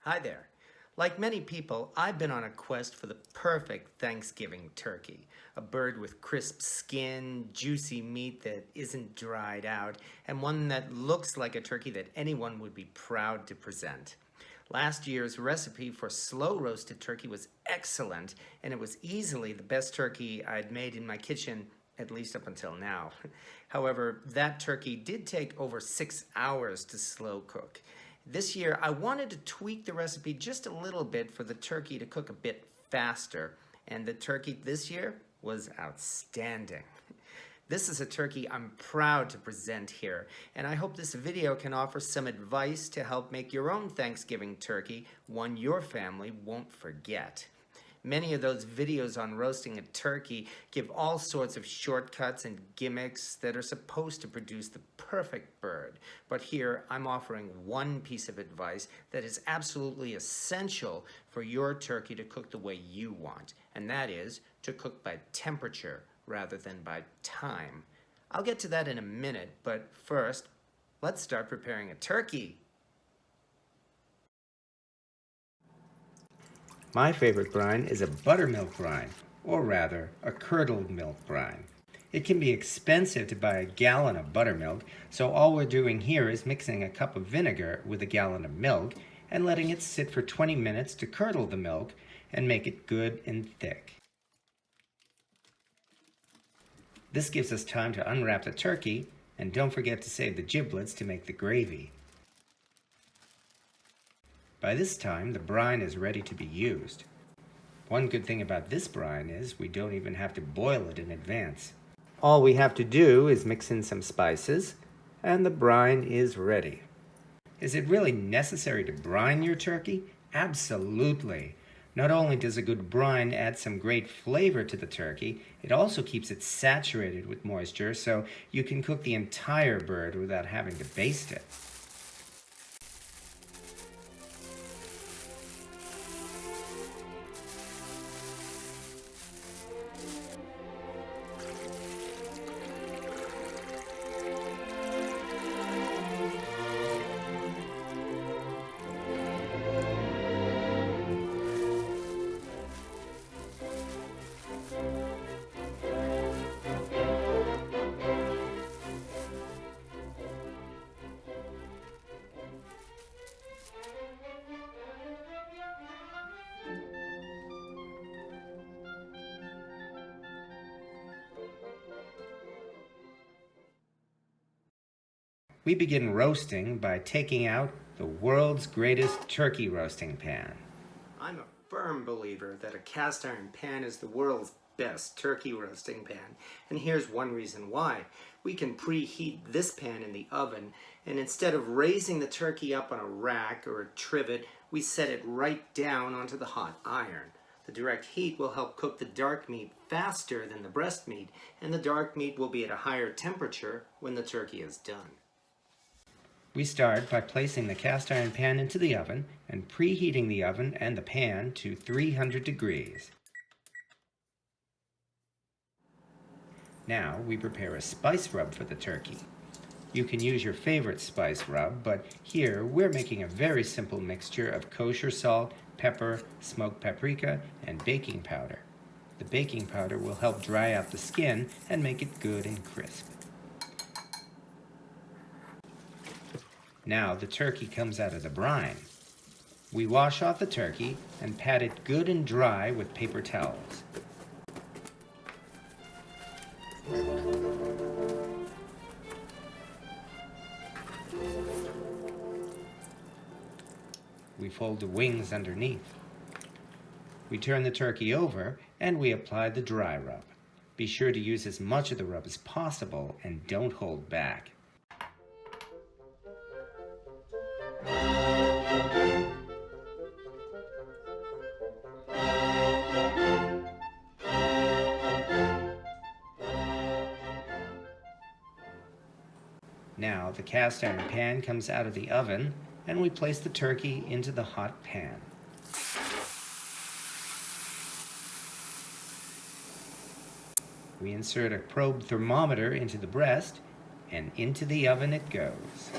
Hi there. Like many people, I've been on a quest for the perfect Thanksgiving turkey. A bird with crisp skin, juicy meat that isn't dried out, and one that looks like a turkey that anyone would be proud to present. Last year's recipe for slow roasted turkey was excellent, and it was easily the best turkey I'd made in my kitchen, at least up until now. However, that turkey did take over 6 hours to slow cook. This year, I wanted to tweak the recipe just a little bit for the turkey to cook a bit faster, and the turkey this year was outstanding. This is a turkey I'm proud to present here, and I hope this video can offer some advice to help make your own Thanksgiving turkey one your family won't forget. Many of those videos on roasting a turkey give all sorts of shortcuts and gimmicks that are supposed to produce the perfect bird. But here I'm offering one piece of advice that is absolutely essential for your turkey to cook the way you want, and that is to cook by temperature rather than by time. I'll get to that in a minute, but first, let's start preparing a turkey. My favorite brine is a buttermilk brine, or rather, a curdled milk brine. It can be expensive to buy a gallon of buttermilk, so all we're doing here is mixing a cup of vinegar with a gallon of milk and letting it sit for 20 minutes to curdle the milk and make it good and thick. This gives us time to unwrap the turkey, and don't forget to save the giblets to make the gravy. By this time, the brine is ready to be used. One good thing about this brine is we don't even have to boil it in advance. All we have to do is mix in some spices, and the brine is ready. Is it really necessary to brine your turkey? Absolutely. Not only does a good brine add some great flavor to the turkey, it also keeps it saturated with moisture so you can cook the entire bird without having to baste it. We begin roasting by taking out the world's greatest turkey roasting pan. I'm a firm believer that a cast iron pan is the world's best turkey roasting pan, and here's one reason why. We can preheat this pan in the oven, and instead of raising the turkey up on a rack or a trivet, we set it right down onto the hot iron. The direct heat will help cook the dark meat faster than the breast meat, and the dark meat will be at a higher temperature when the turkey is done. We start by placing the cast iron pan into the oven and preheating the oven and the pan to 300 degrees. Now we prepare a spice rub for the turkey. You can use your favorite spice rub, but here we're making a very simple mixture of kosher salt, pepper, smoked paprika, and baking powder. The baking powder will help dry out the skin and make it good and crisp. Now the turkey comes out of the brine. We wash off the turkey and pat it good and dry with paper towels. We fold the wings underneath. We turn the turkey over and we apply the dry rub. Be sure to use as much of the rub as possible and don't hold back. Now the cast iron pan comes out of the oven and we place the turkey into the hot pan. We insert a probe thermometer into the breast and into the oven it goes.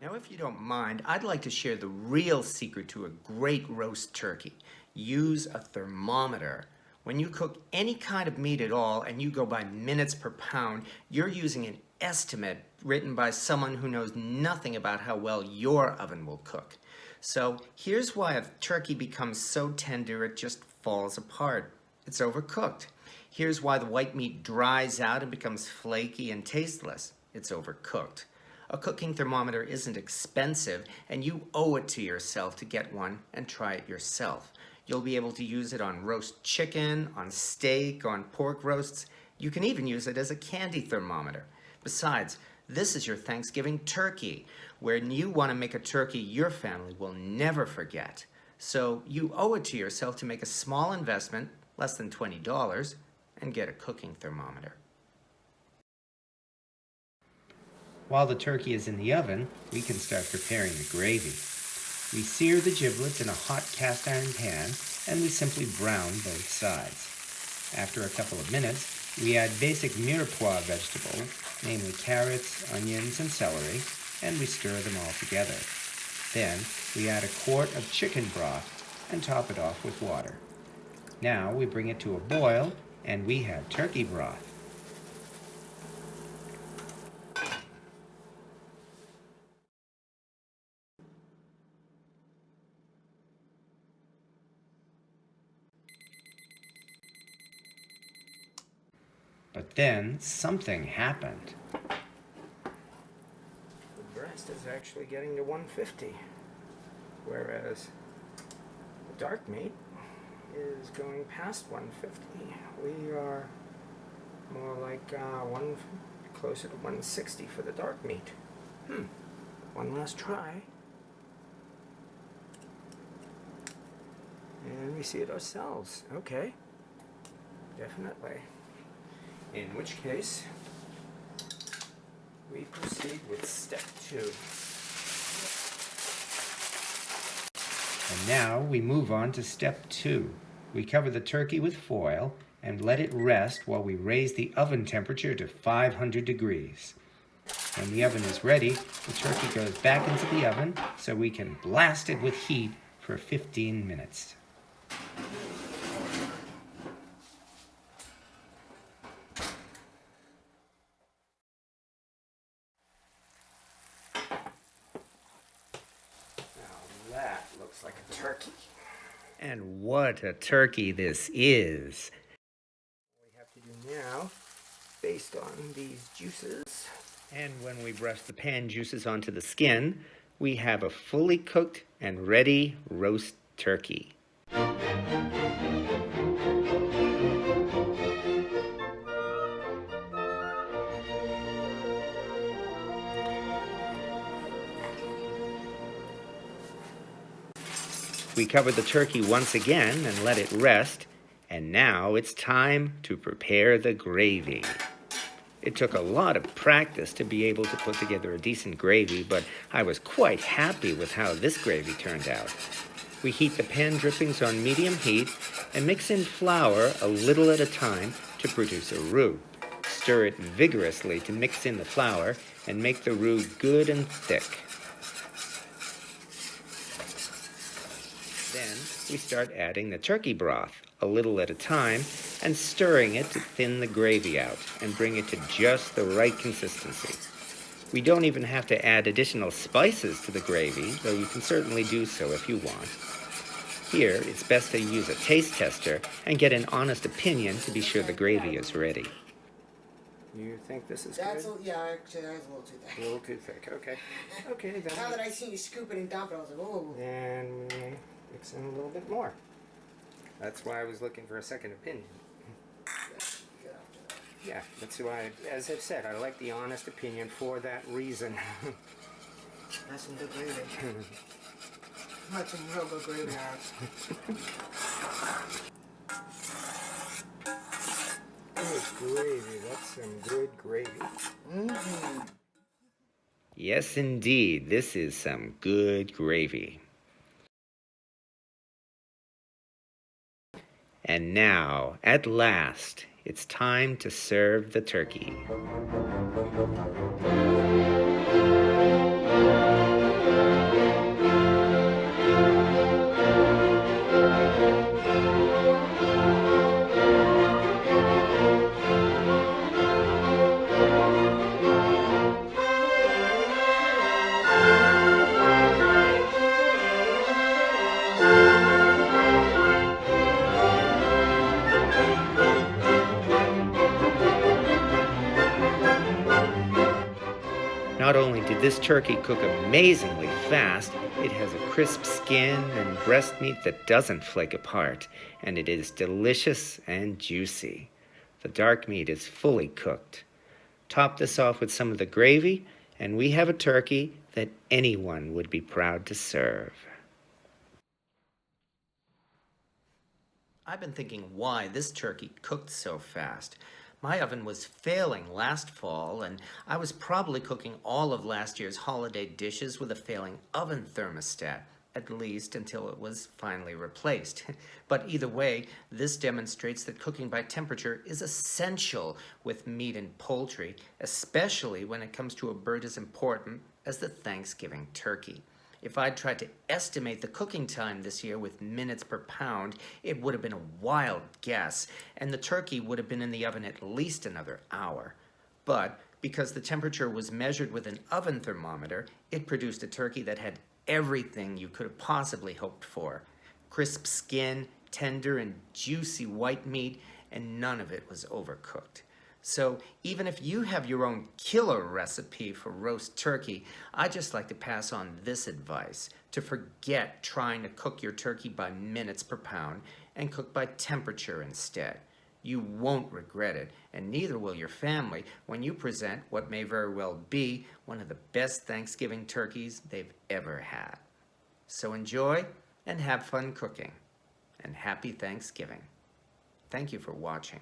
Now, if you don't mind, I'd like to share the real secret to a great roast turkey. Use a thermometer. When you cook any kind of meat at all and you go by minutes per pound, you're using an estimate written by someone who knows nothing about how well your oven will cook. So here's why a turkey becomes so tender it just falls apart. It's overcooked. Here's why the white meat dries out and becomes flaky and tasteless. It's overcooked. A cooking thermometer isn't expensive, and you owe it to yourself to get one and try it yourself. You'll be able to use it on roast chicken, on steak, on pork roasts. You can even use it as a candy thermometer. Besides, this is your Thanksgiving turkey, where you want to make a turkey your family will never forget. So you owe it to yourself to make a small investment, less than $20, and get a cooking thermometer. While the turkey is in the oven, we can start preparing the gravy. We sear the giblets in a hot cast iron pan, and we simply brown both sides. After a couple of minutes, we add basic mirepoix vegetables, namely carrots, onions, and celery, and we stir them all together. Then we add a quart of chicken broth and top it off with water. Now we bring it to a boil, and we have turkey broth. But then something happened. The breast is actually getting to 150, whereas the dark meat is going past 150. We are more like closer to 160 for the dark meat. One last try. And we see it ourselves. Okay. Definitely. In which case, we proceed with step 2. And now we move on to step 2. We cover the turkey with foil and let it rest while we raise the oven temperature to 500 degrees. When the oven is ready, the turkey goes back into the oven so we can blast it with heat for 15 minutes. That looks like a turkey. And what a turkey this is. What we have to do now, based on these juices, and when we brush the pan juices onto the skin, we have a fully cooked and ready roast turkey. We cover the turkey once again and let it rest, and now it's time to prepare the gravy. It took a lot of practice to be able to put together a decent gravy, but I was quite happy with how this gravy turned out. We heat the pan drippings on medium heat and mix in flour a little at a time to produce a roux. Stir it vigorously to mix in the flour and make the roux good and thick. Then we start adding the turkey broth, a little at a time, and stirring it to thin the gravy out and bring it to just the right consistency. We don't even have to add additional spices to the gravy, though you can certainly do so if you want. Here, it's best to use a taste tester and get an honest opinion to be sure the gravy is ready. You think this is That's good? yeah, actually, that's a little too thick. A little too thick, okay. Okay, then. Now that I seen you scoop it and dump it, I was like, oh. And mix in a little bit more. That's why I was looking for a second opinion. Get after that. Yeah, that's why, as I've said, I like the honest opinion for that reason. That's some good gravy. That's some real good gravy, Alex. Good gravy, that's some good gravy. Mm-hmm. Yes, indeed, this is some good gravy. And now, at last, it's time to serve the turkey. did this turkey cook amazingly fast. It has a crisp skin and breast meat that doesn't flake apart, and it is delicious and juicy. The dark meat is fully cooked. Top this off with some of the gravy, and we have a turkey that anyone would be proud to serve. I've been thinking why this turkey cooked so fast. My oven was failing last fall, and I was probably cooking all of last year's holiday dishes with a failing oven thermostat, at least until it was finally replaced. But either way, this demonstrates that cooking by temperature is essential with meat and poultry, especially when it comes to a bird as important as the Thanksgiving turkey. If I'd tried to estimate the cooking time this year with minutes per pound, it would have been a wild guess, and the turkey would have been in the oven at least another hour. But because the temperature was measured with an oven thermometer, it produced a turkey that had everything you could have possibly hoped for. Crisp skin, tender and juicy white meat, and none of it was overcooked. So even if you have your own killer recipe for roast turkey, I just like to pass on this advice: to forget trying to cook your turkey by minutes per pound and cook by temperature instead. You won't regret it, and neither will your family when you present what may very well be one of the best Thanksgiving turkeys they've ever had. So enjoy and have fun cooking, and happy Thanksgiving. Thank you for watching.